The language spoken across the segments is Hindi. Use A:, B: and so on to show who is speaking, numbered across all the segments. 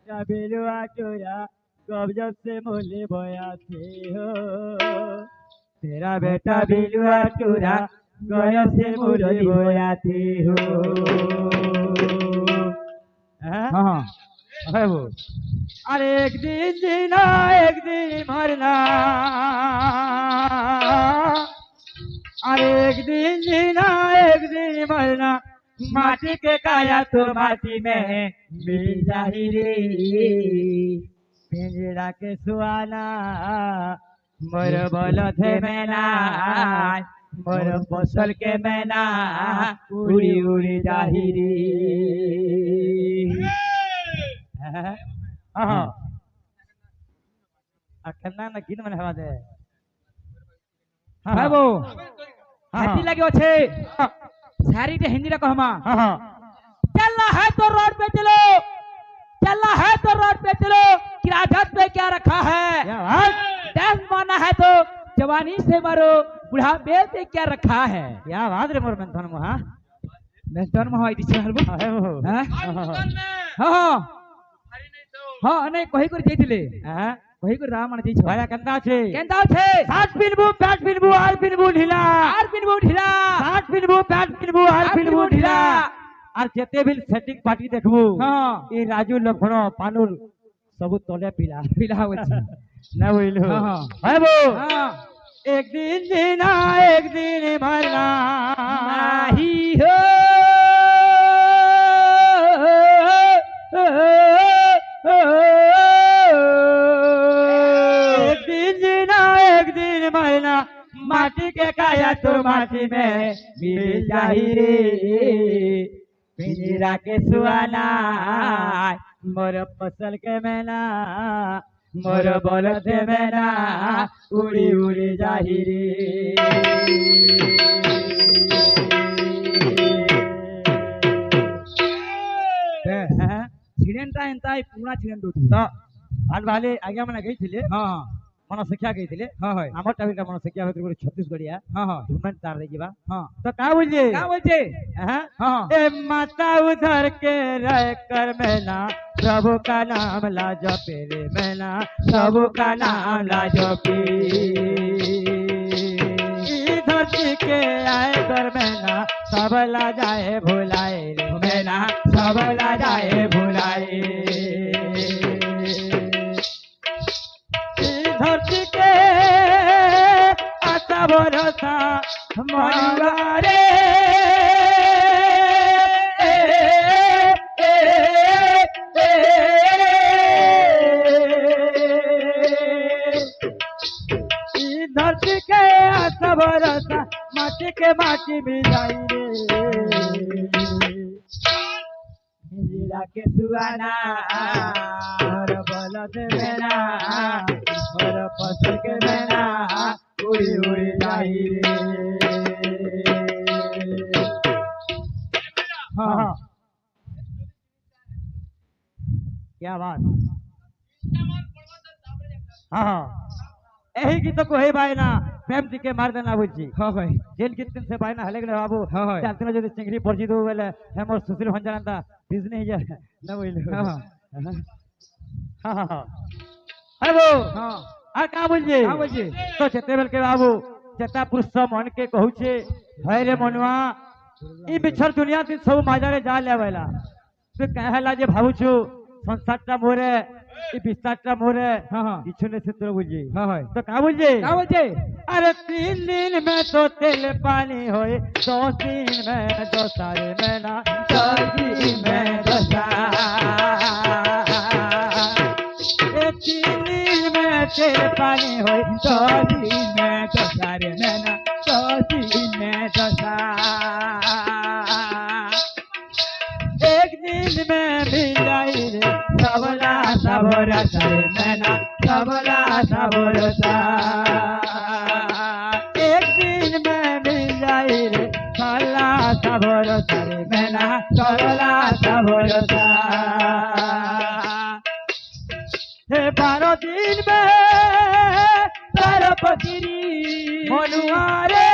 A: बेटा बिलुआ चोरा कब जब से मोले बोया थे हो तेरा बेटा बिलुआ चोरा गया से मोले बोया थे हो। हाँ हाँ है वो। अरे एक दिन जीना एक दिन मरना अरे एक दिन जीना एक दिन मरना माटी के काया तो माटी में मिल जाही रे पिंजरा के सुहाना मोर बोल थे मैना मोर फसल के मैना उड़ी उड़ी जाही रे। हाँ करना ना गीत मन हवा दे हाँ वो
B: हाथी लगे अच्छे सारी टे हिंदी रा कहमा चलना है तो रोड पे चलो चलना है तो रोड पे चलो किराजत पे क्या रखा है डांस मारना है तो जवानी से मारो बुढ़ापे पे क्या रखा है।
A: क्या बात रे मोर मेंथन में हाँ
B: मेंथन में होई दिसे हलबो हां हां नहीं कहि कर जइथिले
A: हां
B: कहि कर रामण जइ छ
A: भाया केंता छे
B: सात पिनबू पैट पिनबू आर पिनबू ढीला सात पिनबू पैट पिनबू आर पिनबू ढीला
A: आर जेते भी सेटिंग पार्टी देखबू
B: हां
A: ई राजू लखनो पानुर सब तोले पिला
B: पिला होछि
A: ना बोइलो
B: हां
A: है वो
B: हां
A: एक दिन जीना एक दिन मरना
B: नाही हो
A: एक दिन जीना एक दिन मरना माटी के काया तो माटी में मिल जाही रे पिंजरा के सुहाना मोर फसल के मैना मोर बोलत मैना उड़ी उड़ी जाही रे।
B: छिड़ेनटा एंता पूरा छिड़ेन दो
A: तो आज वाले आगे मैंने गई थी
B: हां
A: मन शिक्षा गई थी
B: हां हां
A: आमर टाइम मन शिक्षा होते गोटे छत्तीसगढ़िया
B: हां हां
A: झुमन तार दे जीवा
B: हां
A: तो का बोलिए
B: हां हां
A: ए माता उधर के रह कर मैना प्रभु का नाम ला जपे रे मैना प्रभु का नाम ला जपे धरती के आए कर मैना सब ला जाए भुलाए रे मैना सब ला जाए भुलाए धरती के आशा भरोसा मनुआ रे धरती के आशा भरोसा माटी के माटी मिलाई रे हिजरा के सुहाना और बलद मेरा और फसल के मेरा उड़ी उड़ी जाई रे। हाँ हाँ क्या बात हाँ हाँ यही गीत को हे भाई ना प्रेम जी के मार देना बुझी
B: हां भाई
A: जेल कितन से भाई ना हले गले बाबू
B: हां हां
A: चलते ना जो चिंगड़ी पड़जी दो बेले हम और सुशील भंजनता बिजनेस है ना बोल
B: हां
A: हां हां हां हेलो
B: हां
A: आ का बोलिए तो चते बेल के बाबू चता पुरुष मन के कहू छे भय रे मनुआ ई बिछर दुनिया से सब माजारे जा लेवेला तो कहला जे भाबू छु संसारटा मोरे ई बिस्तारटा मोरे
B: हां हां
A: किछने से तो बुझी
B: हां हां
A: तो का बोलिए
B: अरे
A: 3 दिन में तो तेल पानी होए 2 दिन में दो सारे महीना 2 दिन में दो सारे 3 दिन में तेल पानी होए 2 दिन में दो सारे महीना 2 दिन में दो एक दिन में मिल जाई रे सबला सबरा सारे महीना सबला सबरा एक दिन में मिल जाई रे सबला सबरा सारे महीना सबला सबरा हे 12 दिन में तार पकड़ी मनुआ रे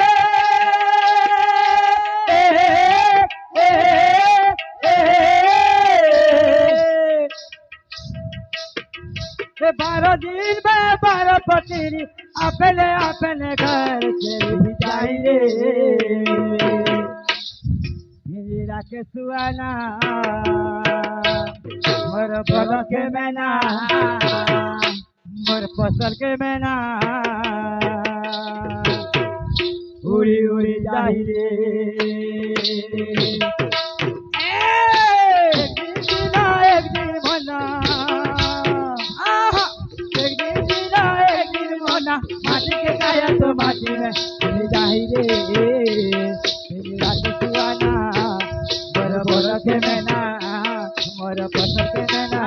A: 12 दिन में 12 पत्नी अपने अपने घर चली जाई रे हीरा के सुहाना मोर बोल के मैना मोर फसल के मैना उड़ी उड़ी जाई रे एक दिन मोना एक दिन मोना माटी के काया तो माटी में चली जाई रे रात सुहाना मोर बोल के मैना मोर फसल के मैना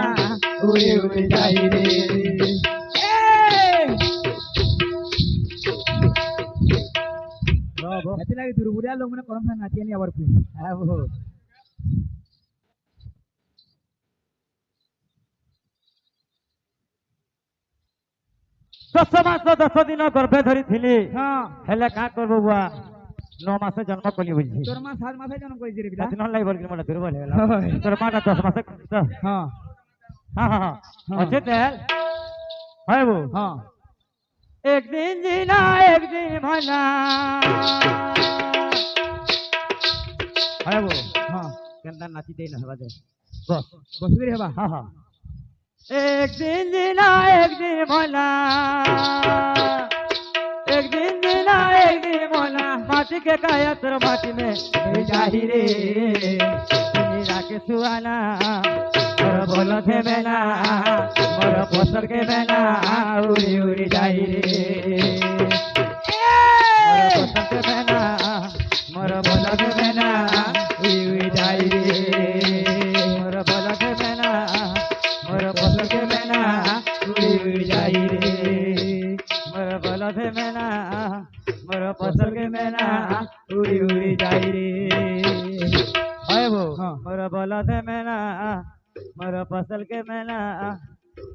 A: उड़ी उड़ी जाई रे
B: এতে লাগে দুর্বুরিয়া লোক মানে করম নাচিয়ে নি আবার কই
A: হ্যাঁ বো দশ মাস 10 দিন গর্ভে ধরিଥିଲି
B: হ্যাঁ
A: হেলে কা করবো বুয়া 9 মাসে জন্ম কলি বুঝছি
B: তোর মা 7 মাসে জন্ম করেছে রে বিলা
A: দিন লাই বলকি মোটা দুর্বল হয়ে গেল তোর মাটা 10 মাসে
B: হ্যাঁ
A: হ্যাঁ হ্যাঁ আছে তেল হয় বো
B: হ্যাঁ
A: एक दिन जीना एक दिन मरना है वो
B: হ্যাঁ
A: केंदा नाची दे ना बाजे बस
B: বসবি রে বাবা
A: हाँ हाँ एक दिन जीना एक दिन मरना एक दिन जीना एक दिन मरना माटी के काया तोर माटी में मिल जाही रे हीरा के सुहाना मोर बोल के मैना मोर फसल के मैना उड़ी उड़ी जाई रे मोर फसल के मैना मोर बोल के मैना उड़ी उड़ी जाई रे मोर बोल के मैना मोर फसल के मैना उड़ी उड़ी जाई रे मोर बोल के मैना मोर फसल के मैना उड़ी उड़ी जाई रे है वो मोर बोल के मैना मोर फसल के मैना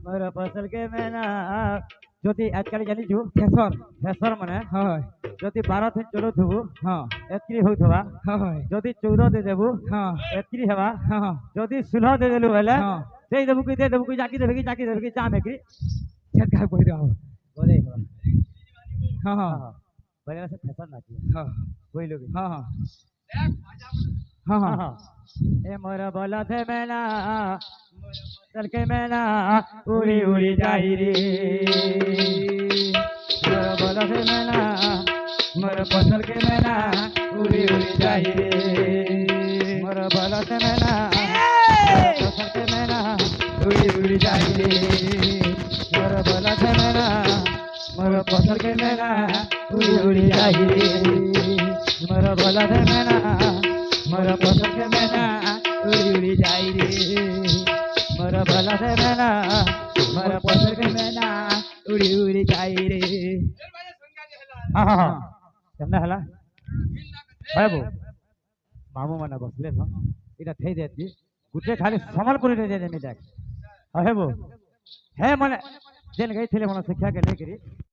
A: मोर फसल के मैना যদি আজকাল জানিছু ফেসর মানে
B: হয়
A: যদি 12 দিন চলো থবু
B: হ্যাঁ
A: এতরি হইতবা
B: হয়
A: যদি 14 দে দেবু
B: হ্যাঁ
A: এতরি হেবা
B: হ্যাঁ
A: যদি 16 দে দেলু হেলে
B: হ্যাঁ
A: দেই দেবু কি জাকি দেবে কি চামে কি
B: ছেদ ঘা কই দাও
A: বলে
B: হ্যাঁ হ্যাঁ
A: বলে সে ফেসর নাকি
B: হ্যাঁ
A: কইলো কি
B: হ্যাঁ হ্যাঁ হ্যাঁ
A: हाँ ए मोर बोला थे मैना चल के मैना उड़ी उड़ी जाई रे मोर बोला थे मैना मोर फसल के मैना उड़ी उड़ी जाई रे मोर बोला थे मैना फसल के मैना उड़ी उड़ी जाई रे मोर बोला थे मैना मोर फसल के मैना उड़ी उड़ी जाई रे मोर बोला थे मैना मोर फसल के मैना उड़ी उड़ी जाई रे मोर भला से मैना मोर फसल के मैना उड़ी उड़ी जाई रे हाँ हाँ हाँ কেমনে হলা হয় বউ মামু মানে বসলে না এটা থেই দেছি গুটে খালি সমাল করে দে দেমি দেখ হয় বউ হ্যাঁ মানে যেন গইছিলে মনে শিক্ষা কে নেকরি